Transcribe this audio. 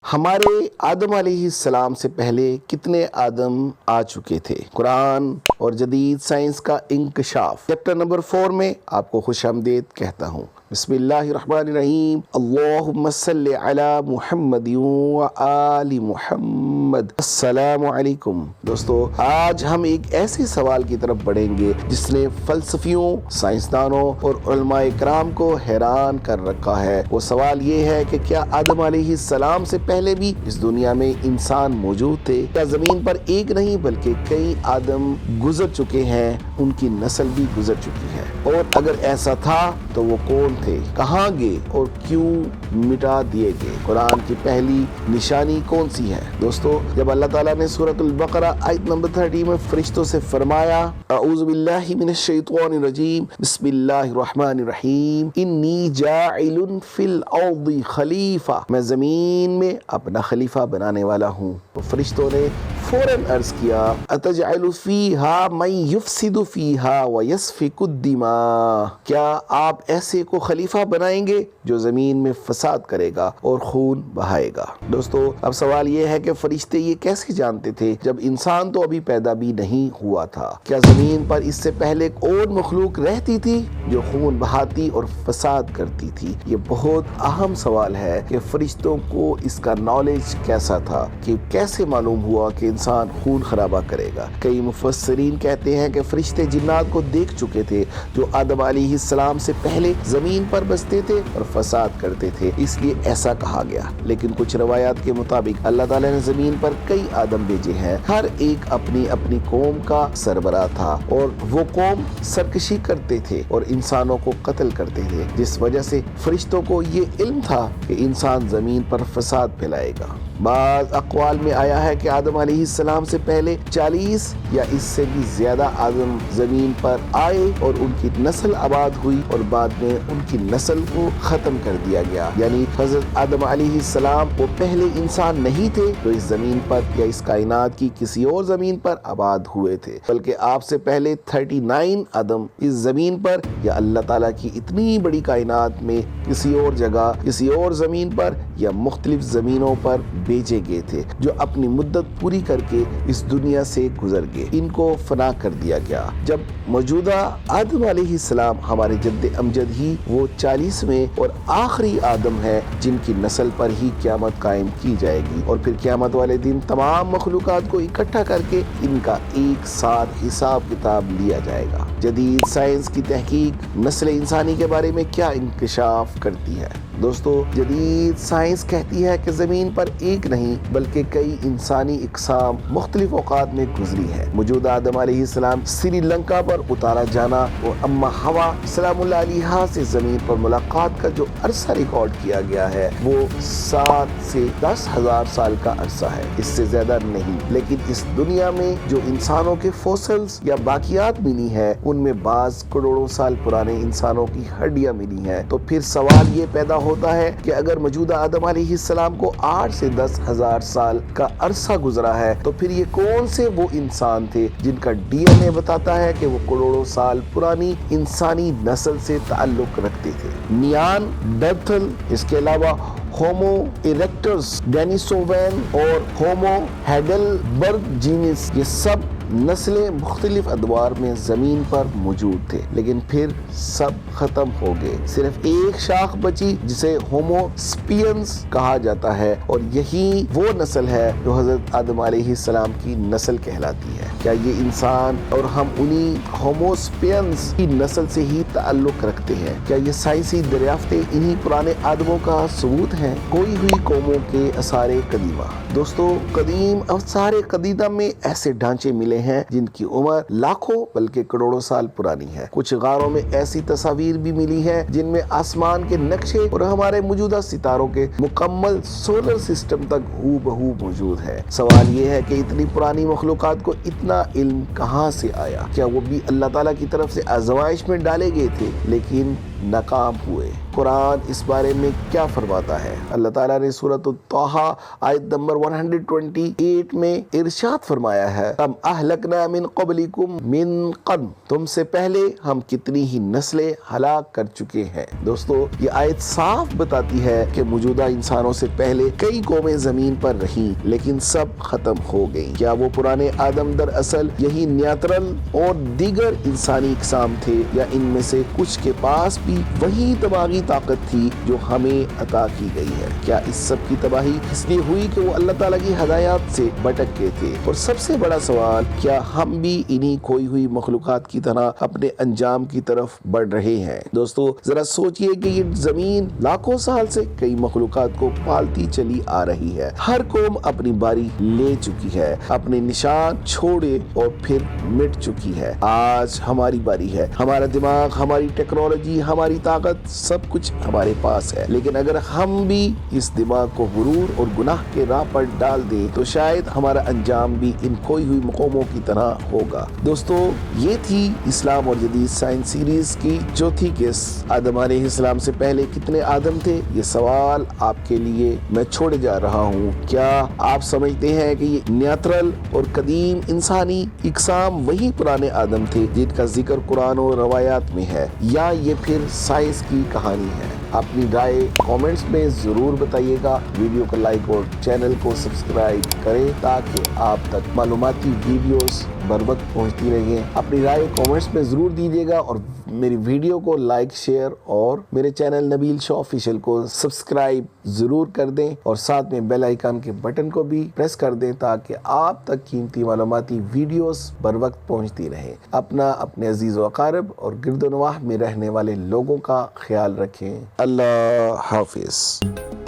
ہمارے آدم علیہ السلام سے پہلے کتنے آدم آ چکے تھے؟ قرآن اور جدید سائنس کا انکشاف چیپٹر نمبر 4 میں آپ کو خوش آمدید کہتا ہوں۔ بسم اللہ الرحمن الرحیم۔ اللہم صلی علی محمد و آل محمد۔ السلام علیکم دوستو، آج ہم ایک ایسے سوال کی طرف بڑھیں گے جس نے فلسفیوں، سائنسدانوں اور علماء کرام کو حیران کر رکھا ہے۔ وہ سوال یہ ہے کہ کیا آدم علیہ السلام سے پہلے بھی اس دنیا میں انسان موجود تھے؟ کیا زمین پر ایک نہیں بلکہ کئی آدم گزر چکے ہیں، ان کی نسل بھی گزر چکی ہے؟ اور اگر ایسا تھا تو وہ کون تھے، کہاں گئے اور کیوں مٹا دیے گئے؟ قرآن کی پہلی نشانی کون سی ہے؟ دوستو، جب اللہ تعالیٰ نے سورۃ البقرہ آیت نمبر 30 میں فرشتوں سے فرمایا اعوذ باللہ من الشیطان الرجیم بسم اللہ الرحمن الرحیم انی جاعل فی الارض خلیفہ، میں زمین میں اپنا خلیفہ بنانے والا ہوں، تو فرشتوں نے فوراً عرض کیا اتجعل فیہا من یفسد فیہا ویسفک الدماء، کیا آپ ایسے کو خلیفہ بنائیں گے جو زمین میں فساد کرے گا اور خون بہائے گا؟ دوستو، اب سوال یہ ہے کہ فرشتے یہ کیسے جانتے تھے جب انسان تو ابھی پیدا بھی نہیں ہوا تھا؟ کیا زمین پر اس سے پہلے اور مخلوق رہتی تھی جو خون بہاتی اور فساد کرتی تھی؟ یہ بہت اہم سوال ہے کہ فرشتوں کو اس کا نالج کیسا تھا، کہ کیسے معلوم ہوا کہ انسان خون خرابہ کرے گا؟ کئی مفسرین کہتے ہیں کہ فرشتے جنات کو دیکھ چکے تھے جو آدم علیہ السلام سے پہلے زمین پر بستے تھے اور فساد کرتے تھے، اس لیے ایسا کہا گیا۔ لیکن کچھ روایات کے مطابق اللہ تعالیٰ نے زمین پر کئی آدم بھیجے ہیں، ہر ایک اپنی اپنی قوم کا سربراہ تھا، اور وہ قوم سرکشی کرتے تھے اور انسانوں کو قتل کرتے تھے، جس وجہ سے فرشتوں کو یہ علم تھا کہ انسان زمین پر فساد پھیلائے گا۔ بعض اقوال میں آیا ہے کہ آدم علیہ السلام سے پہلے 40 یا اس سے بھی زیادہ آدم زمین پر آئے اور ان کی نسل آباد ہوئی، اور بعد میں ان کی نسل کو ختم کر دیا گیا۔ یعنی حضرت آدم علیہ السلام وہ پہلے انسان نہیں تھے جو اس زمین پر یا اس کائنات کی کسی اور زمین پر آباد ہوئے تھے، بلکہ آپ سے پہلے 39 آدم اس زمین پر یا اللہ تعالیٰ کی اتنی بڑی کائنات میں کسی اور جگہ، کسی اور زمین پر یا مختلف زمینوں پر بھیجے گئے تھے، جو اپنی مدت پوری کر کے اس دنیا سے گزر گئے، ان کو فنا کر دیا گیا۔ جب موجودہ آدم علیہ السلام ہمارے جد امجد ہی وہ 40ویں اور آخری آدم ہے جن کی نسل پر ہی قیامت قائم کی جائے گی، اور پھر قیامت والے دن تمام مخلوقات کو اکٹھا کر کے ان کا ایک ساتھ حساب کتاب لیا جائے گا۔ جدید سائنس کی تحقیق نسل انسانی کے بارے میں کیا انکشاف کرتی ہے؟ دوستو، جدید سائنس کہتی ہے کہ زمین پر ایک نہیں بلکہ کئی انسانی اقسام مختلف اوقات میں گزری ہے۔ موجودہ آدم علیہ السلام سری لنکا پر اتارا جانا اور اما ہوا سلام اللہ علیہا سے زمین پر ملاقات کا جو عرصہ ریکارڈ کیا گیا ہے وہ 7 سے 10,000 سال کا عرصہ ہے، اس سے زیادہ نہیں۔ لیکن اس دنیا میں جو انسانوں کے فوسلز یا باقیات ملی ہیں ان میں بعض کروڑوں سال پرانے انسانوں کی ہڈیاں ملی ہیں، تو پھر سوال یہ پیدا ہوتا ہے کہ اگر موجودہ آدم علیہ السلام کو 8 سے 10,000 سال کا عرصہ گزرا ہے تو پھر یہ کون سے وہ انسان تھے جن کا ڈی این اے بتاتا ہے کہ وہ کروڑوں سال پرانی انسانی نسل سے تعلق رکھتے تھے؟ نیان ڈرتھل، اس کے علاوہ ہومو ایریکٹس، ڈینیسووین اور ہومو ہیڈلبرگ جینس، یہ سب نسلیں مختلف ادوار میں زمین پر موجود تھے، لیکن پھر سب ختم ہو گئے۔ صرف ایک شاخ بچی جسے ہومو سپینس کہا جاتا ہے، اور یہی وہ نسل ہے جو حضرت آدم علیہ السلام کی نسل کہلاتی ہے۔ کیا یہ انسان اور ہم انہی ہومو سپینس کی نسل سے ہی تعلق رکھتے ہیں؟ کیا یہ سائنسی دریافتیں انہی پرانے آدموں کا ثبوت ہیں؟ کوئی ہوئی قوموں کے آثار قدیمہ۔ دوستو، قدیم آثار قدیمہ میں ایسے ڈھانچے ملے ہیں جن کی عمر لاکھوں بلکہ کروڑوں سال پرانی ہے۔ کچھ غاروں میں ایسی تصاویر بھی ملی ہیں جن میں آسمان کے نقشے اور ہمارے موجودہ ستاروں کے مکمل سولر سسٹم تک ہو بہو موجود ہے۔ سوال یہ ہے کہ اتنی پرانی مخلوقات کو اتنا علم کہاں سے آیا؟ کیا وہ بھی اللہ تعالیٰ کی طرف سے آزمائش میں ڈالے گئے تھے؟ لیکن ناکام ہوئے۔ قرآن اس بارے میں کیا فرماتا ہے؟ اللہ تعالیٰ نے سورۃ الطٰہٰ آیت نمبر 128 میں ارشاد فرمایا ہے، کم اہلکنا من قبلکم من قرن، تم سے پہلے ہم کتنی ہی نسلیں ہلاک کر چکے ہیں۔ دوستو یہ آیت صاف بتاتی ہے کہ موجودہ انسانوں سے پہلے کئی قومیں زمین پر رہیں لیکن سب ختم ہو گئیں۔ کیا وہ پرانے آدم دراصل یہی نیاندرتال اور دیگر انسانی اقسام تھے، یا ان میں سے کچھ کے پاس بھی وہی دماغی طاقت تھی جو ہمیں عطا کی گئی ہے؟ کیا اس سب کی تباہی اس لیے ہوئی کہ وہ اللہ تعالیٰ کی ہدایات سے بھٹک گئے تھے؟ اور سب سے بڑا سوال، کیا ہم بھی انہی کھوئی ہوئی مخلوقات کی طرح اپنے انجام کی طرف بڑھ رہے ہیں؟ دوستو ذرا سوچئے کہ یہ زمین لاکھوں سال سے کئی مخلوقات کو پالتی چلی آ رہی ہے۔ ہر قوم اپنی باری لے چکی ہے، اپنے نشان چھوڑے اور پھر مٹ چکی ہے۔ آج ہماری باری ہے۔ ہمارا دماغ، ہماری ٹیکنالوجی، ہماری طاقت، سب کچھ ہمارے پاس ہے، لیکن اگر ہم بھی اس دماغ کو غرور اور گناہ کے راہ پر ڈال دیں تو شاید ہمارا انجام بھی ان کھوئی ہوئی قوموں کی طرح ہوگا۔ دوستو یہ تھی اسلام اور جدید سائنس سیریز کی چوتھی قسط، آدم علیہ السلام سے پہلے کتنے آدم تھے؟ یہ سوال آپ کے لیے میں چھوڑے جا رہا ہوں۔ کیا آپ سمجھتے ہیں کہ یہ نیاندرتال اور قدیم انسانی اقسام وہی پرانے آدم تھے جن کا ذکر قرآن اور روایات میں ہے، یا یہ پھر سائنس کی کہانی ہے؟ اپنی رائے کامنٹس میں ضرور بتائیے گا۔ ویڈیو کو لائک اور چینل کو سبسکرائب کریں تاکہ آپ تک معلوماتی ویڈیوز بر وقت پہنچتی رہیں۔ اپنی رائے کامنٹس میں ضرور دیجیے گا، اور میری ویڈیو کو لائک، شیئر اور میرے چینل نبیل شاہ آفیشیل کو سبسکرائب ضرور کر دیں، اور ساتھ میں بیل آئیکن کے بٹن کو بھی پریس کر دیں تاکہ آپ تک قیمتی معلوماتی ویڈیوز بر وقت پہنچتی رہیں۔ اپنے عزیز و اقارب اور گرد و نواح میں رہنے والے لوگوں کا خیال رکھیں۔ اللہ حافظ۔